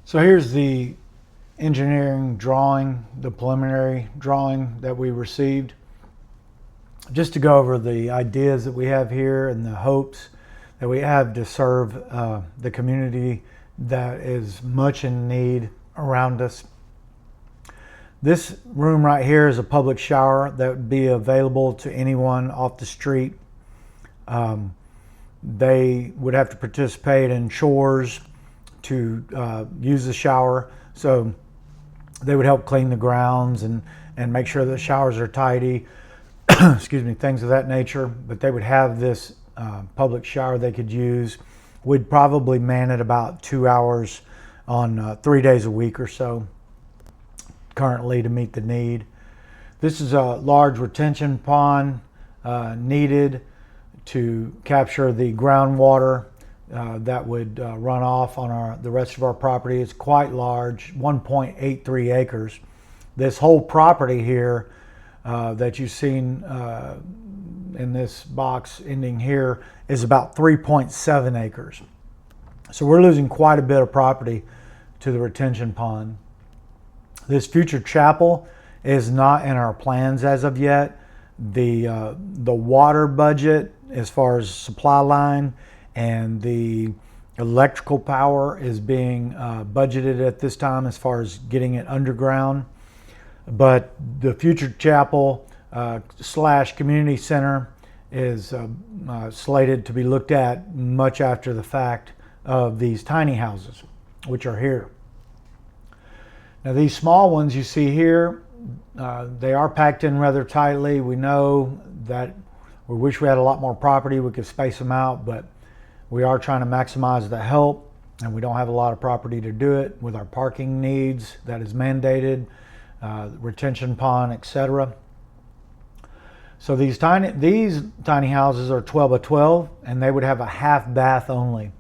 So here's the engineering drawing, the preliminary drawing that we received. Just to go over the ideas that we have here and the hopes that we have to serve the community that is much in need around us. This room right here is a public shower that would be available to anyone off the street. They would have to participate in chores to use the shower. So they would help clean the grounds and make sure the showers are tidy, excuse me, things of that nature. But they would have this public shower they could use. We'd probably man it about 2 hours on 3 days a week or so currently to meet the need. This is a large retention pond needed to capture the groundwater that would run off on the rest of our property. It's quite large, 1.83 acres. This whole property here that you've seen in this box ending here is about 3.7 acres. So we're losing quite a bit of property to the retention pond. This future chapel is not in our plans as of yet. The water budget as far as supply line and the electrical power is being budgeted at this time as far as getting it underground. But the future chapel / community center is slated to be looked at much after the fact of these tiny houses, which are here. Now these small ones you see here, they are packed in rather tightly. We know that we wish we had a lot more property, we could space them out, but we are trying to maximize the help, and we don't have a lot of property to do it with our parking needs that is mandated, retention pond, etc. So these tiny houses are 12 by 12, and they would have a half bath only.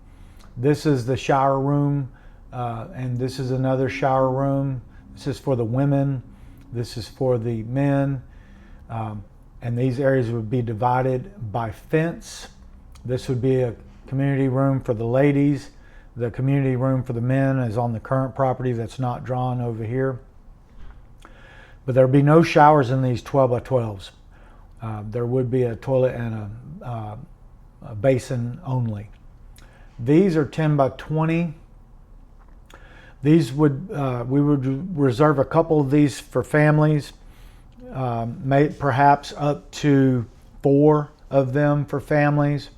This is the shower room, and this is another shower room. This is for the women. This is for the men. And these areas would be divided by fence. This would be a community room for the ladies. The community room for the men is on the current property that's not drawn over here. But there would be no showers in these 12 by 12s. There would be a toilet and a basin only. These are 10 by 20. These would we would reserve a couple of these for families, perhaps up to 4 of them for families,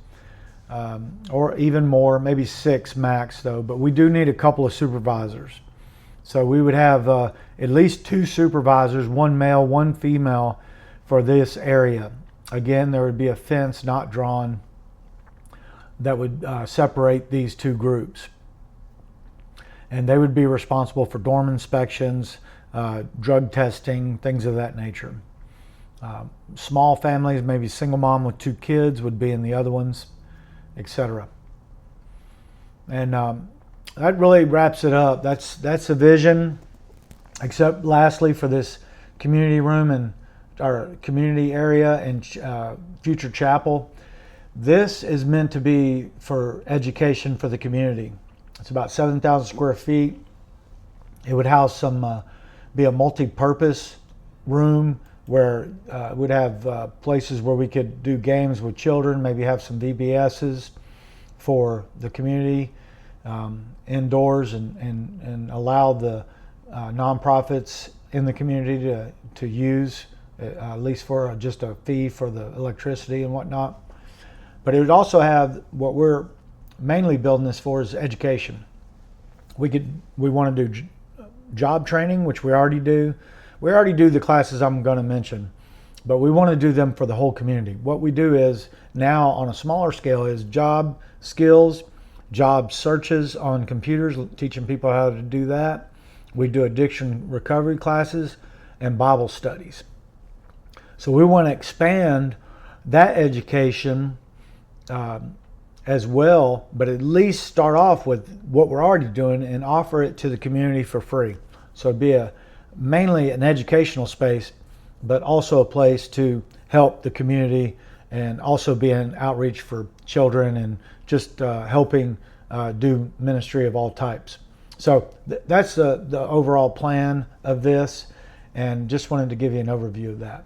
or even more, maybe 6 max though. But we do need a couple of supervisors. So we would have at least 2 supervisors, 1 male, 1 female for this area. Again, there would be a fence not drawn that would separate these 2 groups. And they would be responsible for dorm inspections, drug testing, things of that nature. Small families, maybe single mom with 2 kids would be in the other ones, etc. And that really wraps it up. That's the vision, except lastly for this community room and our community area and future chapel. This is meant to be for education for the community. It's about 7,000 square feet. It would house some, be a multi-purpose room where it would have places where we could do games with children, maybe have some VBSs for the community indoors, and allow the nonprofits in the community to use, at least for just a fee for the electricity and whatnot. But it would also have, what we're mainly building this for is education. We want to do job training, which we already do. We already do the classes I'm going to mention, but we want to do them for the whole community. What we do is now on a smaller scale is job skills, job searches on computers, teaching people how to do that. We do addiction recovery classes and Bible studies. So we want to expand that education as well, but at least start off with what we're already doing and offer it to the community for free. So it'd be mainly an educational space, but also a place to help the community and also be an outreach for children and just helping do ministry of all types. So that's the overall plan of this, and just wanted to give you an overview of that.